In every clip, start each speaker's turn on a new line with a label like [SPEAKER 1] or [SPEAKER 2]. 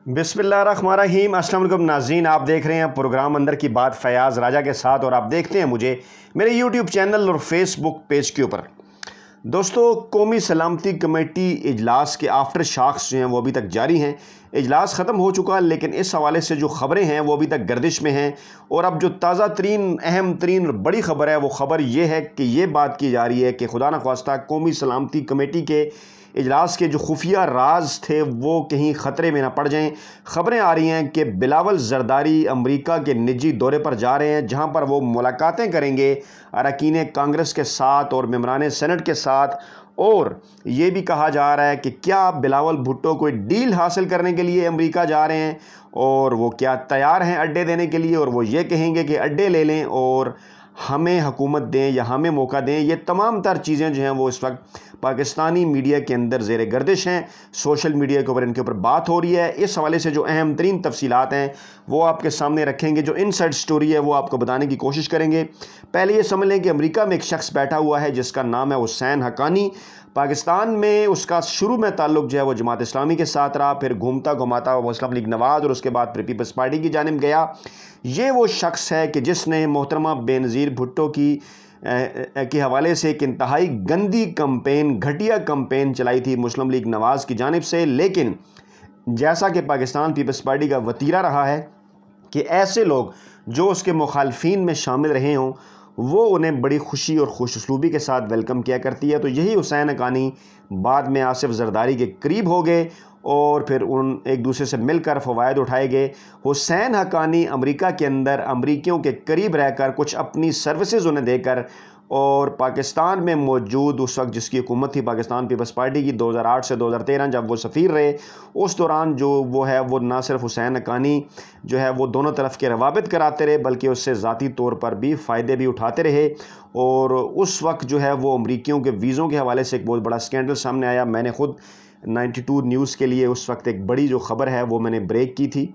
[SPEAKER 1] बिस्मिल्लाहिर्रहमानिर्रहीम। अस्सलाम वालेकुम नाज़रीन, आप देख रहे हैं प्रोग्राम अंदर की बात फ़याज़ राजा के साथ और आप देखते हैं मुझे मेरे यूट्यूब चैनल और फेसबुक पेज के ऊपर। दोस्तों, कौमी सलामती कमेटी इजलास के आफ्टर शॉक्स जो हैं वो अभी तक जारी हैं। इजलास ख़त्म हो चुका, लेकिन इस हवाले से जो ख़बरें हैं वो अभी तक गर्दिश में हैं। और अब जो ताज़ा तरीन, अहम तरीन बड़ी ख़बर है, वो ख़बर ये है कि ये बात की जा रही है कि खुदा न ख्वास्ता कौमी सलामती कमेटी के इजलास के जो खुफिया राज थे वो कहीं ख़तरे में ना पड़ जाएं। ख़बरें आ रही हैं कि बिलावल ज़रदारी अमेरिका के निजी दौरे पर जा रहे हैं, जहां पर वो मुलाकातें करेंगे अरकान कांग्रेस के साथ और मेंबरान सेनेट के साथ। और ये भी कहा जा रहा है कि क्या बिलावल भुट्टो कोई डील हासिल करने के लिए अमेरिका जा रहे हैं और वो क्या तैयार हैं अड्डे देने के लिए, और वो ये कहेंगे कि अड्डे ले लें और हमें हुकूमत दें या हमें मौका दें। ये तमाम तर चीज़ें जो हैं वो इस वक्त पाकिस्तानी मीडिया के अंदर ज़ेर गर्दिश हैं। सोशल मीडिया के ऊपर इनके ऊपर बात हो रही है। इस हवाले से जो अहम तरीन तफसीलात हैं वो आपके सामने रखेंगे। जो इनसाइड स्टोरी है वो आपको बताने की कोशिश करेंगे। पहले ये समझ लें कि अमेरिका में एक शख्स बैठा हुआ है जिसका नाम है हुसैन हक्कानी। पाकिस्तान में उसका शुरू में ताल्लुक जो है वो जमात इस्लामी के साथ रहा, फिर घूमता घुमाता मुस्लिम लीग नवाज़ और उसके बाद फिर पीपल्स पार्टी की जानिब गया। ये वो शख्स है कि जिसने मोहतरमा बेनज़ीर भुट्टो की के हवाले से एक इंतहाई गंदी कंपेन, घटिया कंपेन चलाई थी मुस्लिम लीग नवाज़ की जानिब से। लेकिन जैसा कि पाकिस्तान पीपल्स पार्टी का वतीरा रहा है कि ऐसे लोग जो उसके मुखालफिन में शामिल रहे हों वो उन्हें बड़ी खुशी और खुश उसलूबी के साथ वेलकम किया करती है। तो यही हुसैन हक्कानी बाद में आसिफ जरदारी के करीब हो गए और फिर उन एक दूसरे से मिलकर फ़वायद उठाए गए। हुसैन हक्कानी अमेरिका के अंदर अमरीकियों के करीब रहकर कुछ अपनी सर्विसेज उन्हें देकर और पाकिस्तान में मौजूद उस वक्त जिसकी हुकूमत थी पाकिस्तान पीपल्स पार्टी की 2008 से 2013 जब वो सफ़ीर रहे, उस दौरान जो वो है वो ना सिर्फ हुसैन हक्कानी जो है वो दोनों तरफ के रवाबित कराते रहे बल्कि उससे ज़ाती तौर पर भी फ़ायदे भी उठाते रहे। और उस वक्त जो है वो अमरीकियों के वीज़ों के हवाले से एक बहुत बड़ा स्कैंडल सामने आया। मैंने ख़ुद 92 न्यूज़ के लिए उस वक्त एक बड़ी जो ख़बर है वो मैंने ब्रेक की थी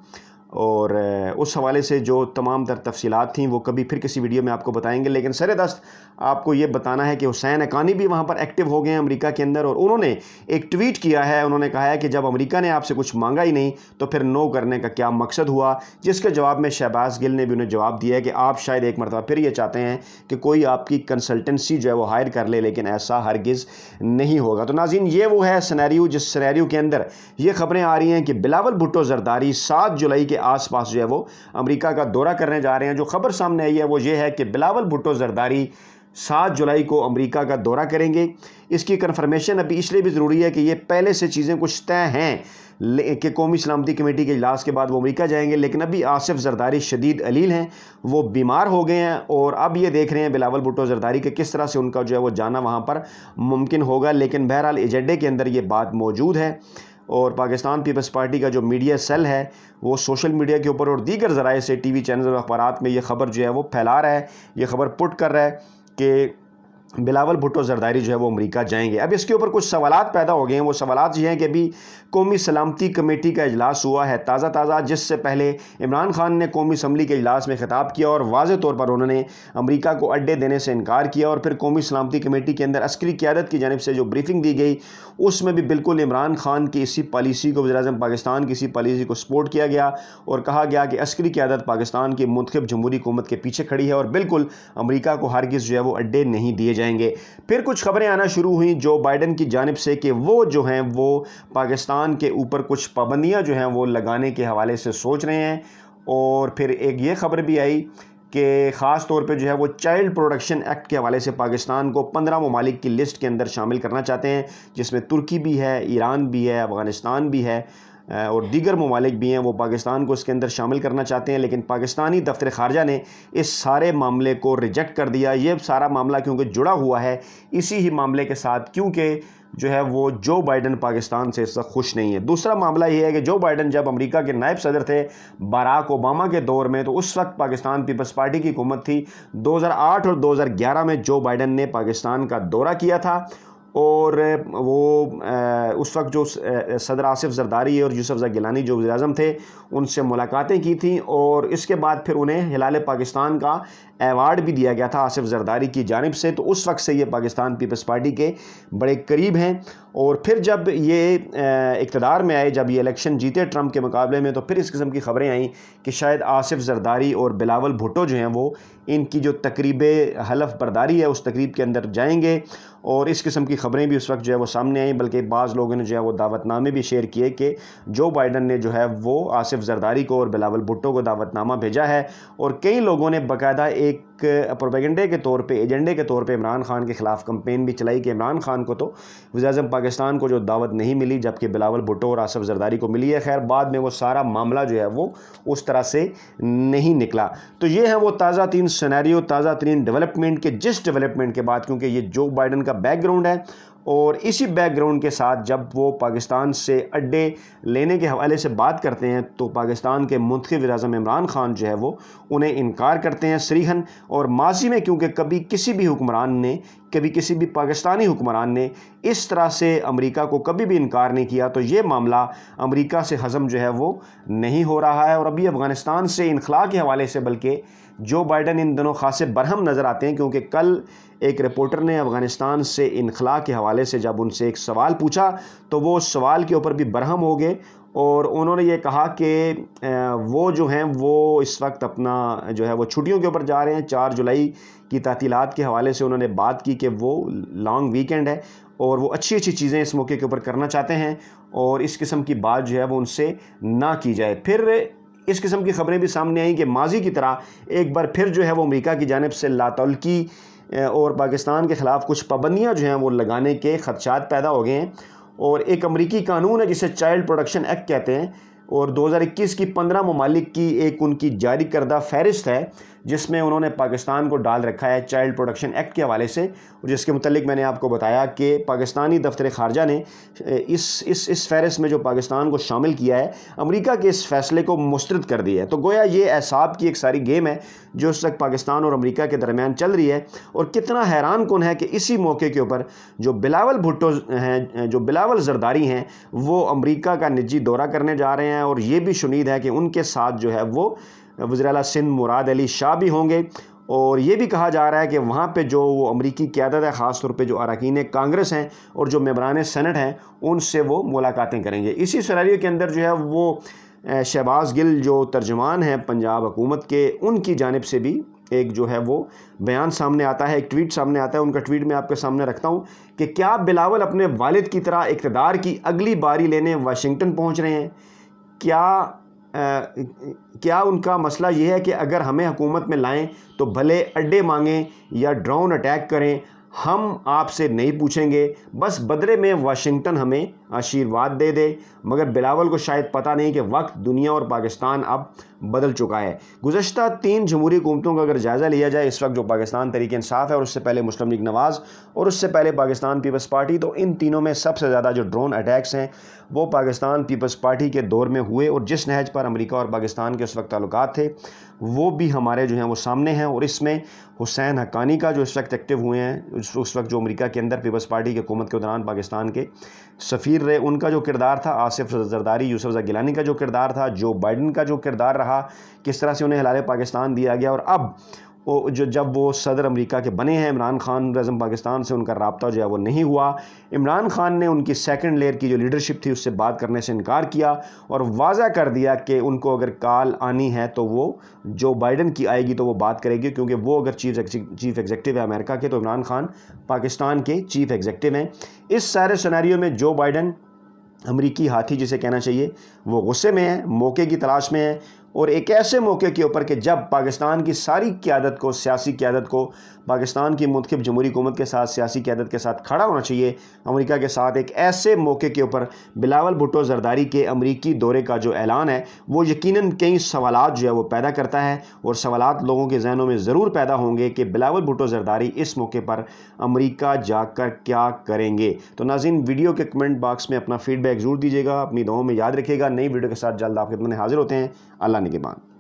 [SPEAKER 1] और उस हवाले से जो तमाम तर तफसीलात थीं वो कभी फिर किसी वीडियो में आपको बताएंगे। लेकिन सरेदस्त आपको ये बताना है कि हुसैन हक्कानी भी वहाँ पर एक्टिव हो गए हैं अमेरिका के अंदर और उन्होंने एक ट्वीट किया है। उन्होंने कहा है कि जब अमेरिका ने आपसे कुछ मांगा ही नहीं तो फिर नो करने का क्या मकसद हुआ, जिसके जवाब में शहबाज गिल ने भी उन्हें जवाब दिया है कि आप शायद एक मरतबा फिर ये चाहते हैं कि कोई आपकी कंसल्टेंसी जो है वो हायर कर ले, लेकिन ऐसा हरगिज़ नहीं होगा। तो नाज़रीन, ये वो है सिनेरियो जिस सिनेरियो के अंदर ये खबरें आ रही हैं कि बिलावल भुट्टो ज़रदारी 7 जुलाई के आसपास जो है वो अमेरिका का दौरा करने जा रहे हैं। जो खबर सामने आई है वो ये है कि बिलावल भुट्टो ज़रदारी 7 जुलाई को अमेरिका का दौरा करेंगे। इसकी कन्फर्मेशन अभी इसलिए भी ज़रूरी है कि ये पहले से चीज़ें कुछ तय हैं कि कौमी सलामती कमेटी के इजलास के बाद वो अमेरिका जाएंगे। लेकिन अभी आसिफ जरदारी शदीद अलील हैं, वो बीमार हो गए हैं और अब ये देख रहे हैं बिलावल भुट्टो ज़रदारी के किस तरह से उनका जो है वो जाना वहाँ पर मुमकिन होगा। लेकिन बहरहाल एजेंडे के अंदर ये बात मौजूद है और पाकिस्तान पीपल्स पार्टी का जो मीडिया सेल है वो सोशल मीडिया के ऊपर और दीगर ज़राए से टीवी चैनल और अखबारात में ये ख़बर जो है वो फैला रहा है, ये ख़बर पुट कर रहा है कि बिलावल भुट्टो ज़रदारी जो है वो अमेरिका जाएंगे। अब इसके ऊपर कुछ सवालात पैदा हो गए हैं। वो सवालात ये हैं कि अभी कौमी सलामती कमेटी का इजलास हुआ है ताज़ा, जिससे पहले इमरान खान ने कौमी असम्बली के इजलास में ख़िताब किया और वाज़ेह तौर पर उन्होंने अमेरिका को अड्डे देने से इनकार किया। और फिर कौमी सलामती कमेटी के अंदर अस्करी क़यादत की जानिब से जो ब्रीफिंग दी गई उसमें भी बिल्कुल इमरान खान की इसी पॉलिसी को, वज़ीर-ए-आज़म पाकिस्तान की इसी पॉलिसी को सपोर्ट किया गया और कहा गया कि अस्करी क़यादत पाकिस्तान की मुंतखब जमहूरी हुकूमत के पीछे खड़ी है और बिल्कुल अमेरिका को हरगिज़ जो है वो अड्डे नहीं दिए जाएंगे। फिर कुछ खबरें आना शुरू हुई जो बाइडन की जानिब से कि वो जो हैं वो पाकिस्तान के ऊपर कुछ पाबंदियां जो हैं वो लगाने के हवाले से सोच रहे हैं। और फिर एक ये खबर भी आई कि ख़ास तौर पे जो है वो चाइल्ड प्रोटेक्शन एक्ट के हवाले से पाकिस्तान को 15 ममालिक की लिस्ट के अंदर शामिल करना चाहते हैं, जिसमें तुर्की भी है, ईरान भी है, अफ़गानिस्तान भी है और दीगर ममालिक भी हैं। वो पाकिस्तान को इसके अंदर शामिल करना चाहते हैं, लेकिन पाकिस्तानी दफ्तर ख़ारजा ने इस सारे मामले को रिजेक्ट कर दिया। ये सारा मामला क्योंकि जुड़ा हुआ है इसी ही मामले के साथ, क्योंकि जो है वो जो बाइडन पाकिस्तान से इस वक्त खुश नहीं है। दूसरा मामला ये है कि जो बाइडन जब अमेरिका के नायब सदर थे बराक ओबामा के दौर में, तो उस वक्त पाकिस्तान पीपल्स पार्टी की हुकूमत थी। 2008 और 2011 में जो बाइडन ने पाकिस्तान का दौरा किया था اور وہ اس وقت جو صدر آصف زرداری اور یوسف زئی گیلانی جو وزیر اعظم تھے ان سے ملاقاتیں کی تھیں، اور اس کے بعد پھر انہیں ہلال پاکستان کا ایوارڈ بھی دیا گیا تھا آصف زرداری کی جانب سے۔ تو اس وقت سے یہ پاکستان پیپلز پارٹی کے بڑے قریب ہیں، اور پھر جب یہ اقتدار میں آئے، جب یہ الیکشن جیتے ٹرمپ کے مقابلے میں، تو پھر اس قسم کی خبریں آئیں کہ شاید آصف زرداری اور بلاول بھٹو جو ہیں وہ ان کی جو تقریب حلف برداری ہے اس تقریب کے اندر جائیں گے، اور اس قسم کی خبریں بھی اس وقت جو ہے وہ سامنے آئیں۔ بلکہ بعض لوگوں نے جو ہے وہ دعوت نامے بھی شیئر کیے کہ جو بائیڈن نے جو ہے وہ آصف زرداری کو اور بلاول بھٹو کو دعوت نامہ بھیجا ہے، اور کئی لوگوں نے باقاعدہ ایک پروپیگنڈے کے طور پہ، ایجنڈے کے طور پہ عمران خان کے خلاف کمپین بھی چلائی کہ عمران خان کو تو وزیر اعظم پاکستان کو جو دعوت نہیں ملی، جبکہ بلاول بھٹو اور آصف زرداری کو ملی ہے۔ خیر بعد میں وہ سارا معاملہ جو ہے وہ اس طرح سے نہیں نکلا۔ تو یہ ہے وہ تازہ ترین سینیریو، تازہ ترین ڈیولپمنٹ کے جس ڈیولپمنٹ کے بعد، کیونکہ یہ جو بائیڈن کا بیک گراؤنڈ ہے، اور اسی بیک گراؤنڈ کے ساتھ جب وہ پاکستان سے اڈے لینے کے حوالے سے بات کرتے ہیں تو پاکستان کے منتخب وزیر اعظم عمران خان جو ہے وہ انہیں انکار کرتے ہیں صریحاً۔ اور ماضی میں کیونکہ کبھی کسی بھی حکمران نے، کبھی کسی بھی پاکستانی حکمران نے اس طرح سے امریکہ کو کبھی بھی انکار نہیں کیا، تو یہ معاملہ امریکہ سے ہضم جو ہے وہ نہیں ہو رہا ہے۔ اور ابھی افغانستان سے انخلاء کے حوالے سے بلکہ جو بائیڈن ان دنوں خاصے برہم نظر آتے ہیں، کیونکہ کل ایک رپورٹر نے افغانستان سے انخلاء کے حوالے سے جب ان سے ایک سوال پوچھا تو وہ اس سوال کے اوپر بھی برہم ہو گئے، اور انہوں نے یہ کہا کہ وہ جو ہیں وہ اس وقت اپنا جو ہے وہ چھٹیوں کے اوپر جا رہے ہیں۔ 4 جولائی کی تعطیلات کے حوالے سے انہوں نے بات کی کہ وہ لانگ ویکینڈ ہے اور وہ اچھی اچھی چیزیں اس موقع کے اوپر کرنا چاہتے ہیں، اور اس قسم کی بات جو ہے وہ ان سے نہ کی جائے۔ پھر اس قسم کی خبریں بھی سامنے آئیں کہ ماضی کی طرح ایک بار پھر جو ہے وہ امریکہ کی جانب سے لاتعلقی اور پاکستان کے خلاف کچھ پابندیاں جو ہیں وہ لگانے کے خدشات پیدا ہو گئے ہیں، اور ایک امریکی قانون ہے جسے چائلڈ پروٹیکشن ایکٹ کہتے ہیں، اور 2021 کی 15 ممالک کی ایک ان کی جاری کردہ فہرست ہے جس میں انہوں نے پاکستان کو ڈال رکھا ہے چائلڈ پروٹیکشن ایکٹ کے حوالے سے، اور جس کے متعلق میں نے آپ کو بتایا کہ پاکستانی دفتر خارجہ نے اس فہرست میں جو پاکستان کو شامل کیا ہے، امریکہ کے اس فیصلے کو مسترد کر دیا ہے۔ تو گویا یہ اعصاب کی ایک ساری گیم ہے جو اس وقت پاکستان اور امریکہ کے درمیان چل رہی ہے، اور کتنا حیران کن ہے کہ اسی موقع کے اوپر جو بلاول بھٹو ہیں، جو بلاول زرداری ہیں، وہ امریکہ کا نجی دورہ کرنے جا رہے ہیں، اور یہ بھی شنید ہے کہ ان کے ساتھ جو ہے وہ وزیر اعلیٰ سندھ مراد علی شاہ بھی ہوں گے، اور یہ بھی کہا جا رہا ہے کہ وہاں پہ جو وہ امریکی قیادت ہے، خاص طور پہ جو اراکین کانگریس ہیں اور جو ممبران سینٹ ہیں، ان سے وہ ملاقاتیں کریں گے۔ اسی سینیریو کے اندر جو ہے وہ شہباز گل جو ترجمان ہیں پنجاب حکومت کے، ان کی جانب سے بھی ایک جو ہے وہ بیان سامنے آتا ہے، ایک ٹویٹ سامنے آتا ہے۔ ان کا ٹویٹ میں آپ کے سامنے رکھتا ہوں کہ کیا بلاول اپنے والد کی طرح اقتدار کی اگلی باری لینے واشنگٹن پہنچ رہے ہیں؟ کیا ان کا مسئلہ یہ ہے کہ اگر ہمیں حکومت میں لائیں تو بھلے اڈے مانگیں یا ڈرون اٹیک کریں، ہم آپ سے نہیں پوچھیں گے، بس بدلے میں واشنگٹن ہمیں آشیرواد دے دے۔ مگر بلاول کو شاید پتہ نہیں کہ وقت، دنیا اور پاکستان اب بدل چکا ہے۔ گزشتہ 3 جمہوری حکومتوں کا اگر جائزہ لیا جائے اس وقت، جو پاکستان تحریک انصاف ہے، اور اس سے پہلے مسلم لیگ نواز، اور اس سے پہلے پاکستان پیپلز پارٹی، تو ان تینوں میں سب سے زیادہ جو ڈرون اٹیکس ہیں وہ پاکستان پیپلز پارٹی کے دور میں ہوئے، اور جس نہج پر امریکہ اور پاکستان کے اس وقت تعلقات تھے وہ بھی ہمارے جو ہیں وہ سامنے ہیں۔ اور اس میں حسین حقانی کا جو اس وقت ایکٹیو ہوئے ہیں، اس وقت جو امریکہ کے اندر پیپلز پارٹی کی حکومت کے دوران پاکستان کے سفیر رہے، ان کا جو کردار تھا، آصف زرداری، یوسف زئی گیلانی کا جو کردار تھا، جو بائیڈن کا جو کردار رہا، کس طرح سے انہیں ہلال پاکستان دیا گیا، اور اب جب وہ صدر امریکہ کے بنے ہیں، عمران خان وزیر اعظم پاکستان سے ان کا رابطہ جو ہے وہ نہیں ہوا۔ عمران خان نے ان کی سیکنڈ لیئر کی جو لیڈرشپ تھی اس سے بات کرنے سے انکار کیا، اور واضح کر دیا کہ ان کو اگر کال آنی ہے تو وہ جو بائیڈن کی آئے گی تو وہ بات کرے گی، کیونکہ وہ اگر چیف ایگزیکٹو ہے امریکہ کے تو عمران خان پاکستان کے چیف ایگزیکٹو ہیں۔ اس سارے سینیریو میں جو بائیڈن امریکی ہاتھی جسے کہنا چاہیے، وہ غصے میں ہے، موقع کی تلاش میں ہے، اور ایک ایسے موقع کے اوپر کہ جب پاکستان کی ساری قیادت کو، سیاسی قیادت کو، پاکستان کی منتخب جمہوری حکومت کے ساتھ، سیاسی قیادت کے ساتھ کھڑا ہونا چاہیے امریکہ کے ساتھ، ایک ایسے موقع کے اوپر بلاول بھٹو زرداری کے امریکی دورے کا جو اعلان ہے وہ یقیناً کئی سوالات جو ہے وہ پیدا کرتا ہے، اور سوالات لوگوں کے ذہنوں میں ضرور پیدا ہوں گے کہ بلاول بھٹو زرداری اس موقع پر امریکہ جا کر کیا کریں گے۔ تو ناظرین، ویڈیو کے کمنٹ باکس میں اپنا فیڈ بیک ضرور دیجیے گا، اپنی دعاؤں میں یاد رکھیے گا۔ نئی ویڈیو کے ساتھ جلد آپ کی خدمت میں حاضر ہوتے ہیں۔ اللہ نگہبان۔